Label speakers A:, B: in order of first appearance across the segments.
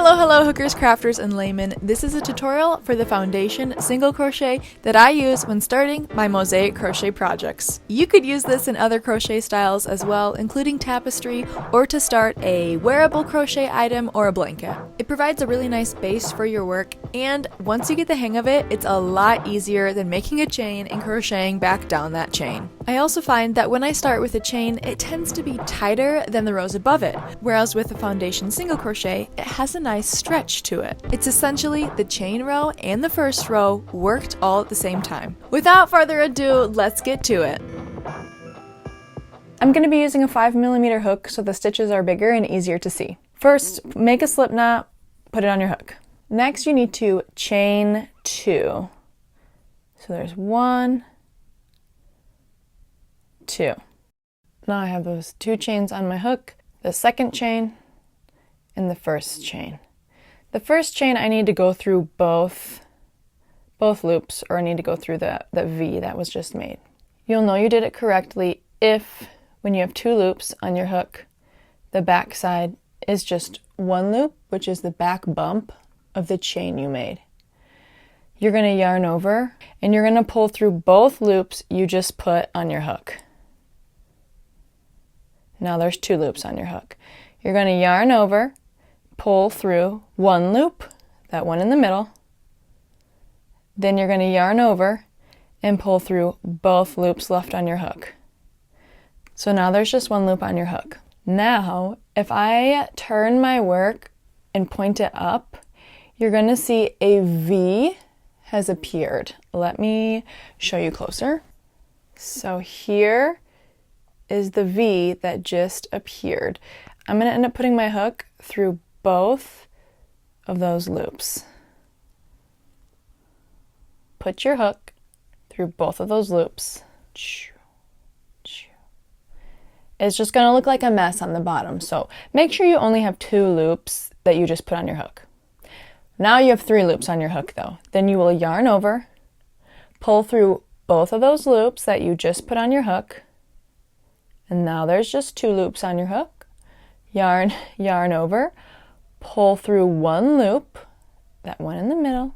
A: Hello hookers, crafters, and laymen. This is a tutorial for the foundation single crochet that I use when starting my Mosaic Crochet projects. You could use this in other crochet styles as well, including tapestry, or to start a wearable crochet item or a blanket. It provides a really nice base for your work, and once you get the hang of it, it's a lot easier than making a chain and crocheting back down that chain. I also find that when I start with a chain, it tends to be tighter than the rows above it, whereas with the foundation single crochet, it has a nice stretch to it. It's essentially the chain row and the first row worked all at the same time. Without further ado, let's get to it. I'm going to be using a 5mm hook so the stitches are bigger and easier to see. First, make a slip knot, put it on your hook. Next, you need to chain 2. So there's 1, 2. Now I have those 2 chains on my hook, the second chain, and the first chain. The first chain I need to go through both loops, or I need to go through the V that was just made. You'll know you did it correctly if, when you have 2 loops on your hook, the back side is just 1 loop, which is the back bump of the chain you made. You're going to yarn over, and you're going to pull through both loops you just put on your hook. Now there's 2 loops on your hook. You're going to yarn over, pull through 1 loop, that one in the middle. Then you're going to yarn over and pull through both loops left on your hook. So now there's just 1 loop on your hook. Now, if I turn my work and point it up, you're going to see a V has appeared. Let me show you closer. So here is the V that just appeared. I'm going to end up putting my hook through both of those loops. Put your hook through both of those loops. It's just going to look like a mess on the bottom, so make sure you only have 2 loops that you just put on your hook. Now you have 3 loops on your hook though. Then you will yarn over, pull through both of those loops that you just put on your hook, and now there's just 2 loops on your hook. Yarn over, pull through 1 loop, that one in the middle,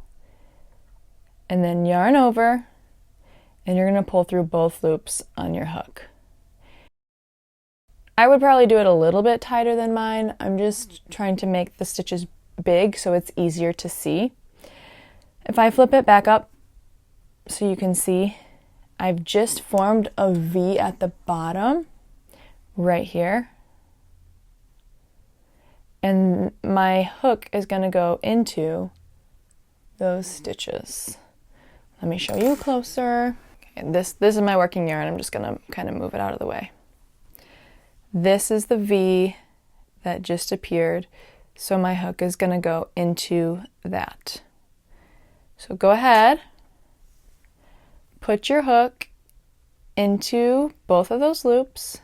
A: and then yarn over, and you're going to pull through both loops on your hook. I would probably do it a little bit tighter than mine. I'm just trying to make the stitches big so it's easier to see. If I flip it back up so you can see, I've just formed a V at the bottom right here. And my hook is going to go into those stitches. Let me show you closer. Okay, this is my working yarn. I'm just going to kind of move it out of the way. This is the V that just appeared, so my hook is going to go into that. So go ahead, put your hook into both of those loops.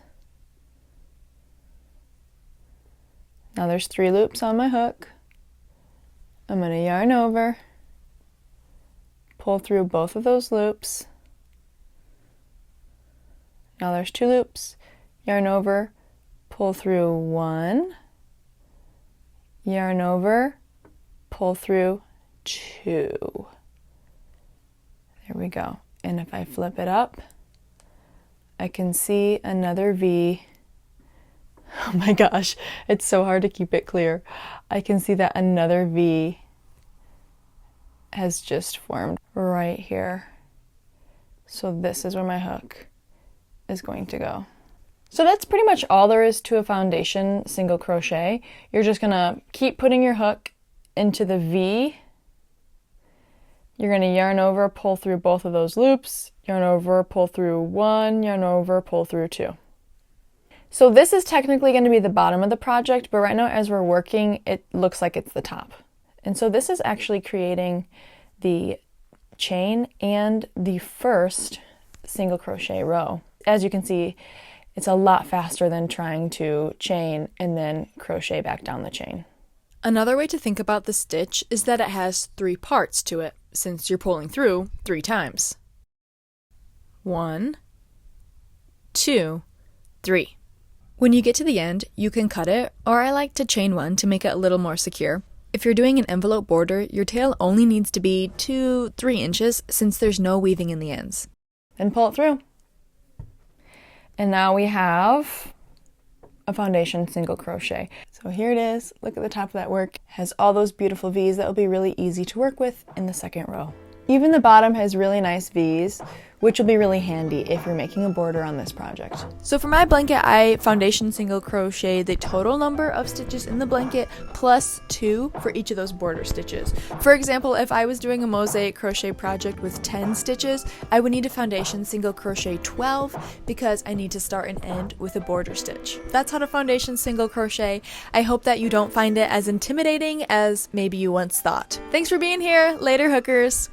A: Now there's 3 loops on my hook. I'm going to yarn over, pull through both of those loops. Now there's 2 loops, yarn over, pull through 1, yarn over, pull through 2. There we go. And if I flip it up, I can see another V. Oh my gosh, it's so hard to keep it clear. I can see that another V has just formed right here. So this is where my hook is going to go. So that's pretty much all there is to a foundation single crochet. You're just going to keep putting your hook into the V. You're going to yarn over, pull through both of those loops, yarn over, pull through 1, yarn over, pull through 2. So this is technically going to be the bottom of the project, but right now as we're working, it looks like it's the top. And so this is actually creating the chain and the first single crochet row. As you can see, it's a lot faster than trying to chain and then crochet back down the chain. Another way to think about the stitch is that it has 3 parts to it, since you're pulling through 3 times. 1, 2, 3. When you get to the end, you can cut it, or I like to chain one to make it a little more secure.
B: If you're doing an envelope border, your tail only needs to be 2-3 inches since there's no weaving in the ends.
A: Then pull it through. And now we have a foundation single crochet. So here it is. Look at the top of that work. It has all those beautiful V's that will be really easy to work with in the second row. Even the bottom has really nice V's, which will be really handy if you're making a border on this project.
B: So for my blanket, I foundation single crochet the total number of stitches in the blanket plus 2 for each of those border stitches. For example, if I was doing a mosaic crochet project with 10 stitches, I would need to foundation single crochet 12 because I need to start and end with a border stitch. That's how to foundation single crochet. I hope that you don't find it as intimidating as maybe you once thought. Thanks for being here. Later, hookers.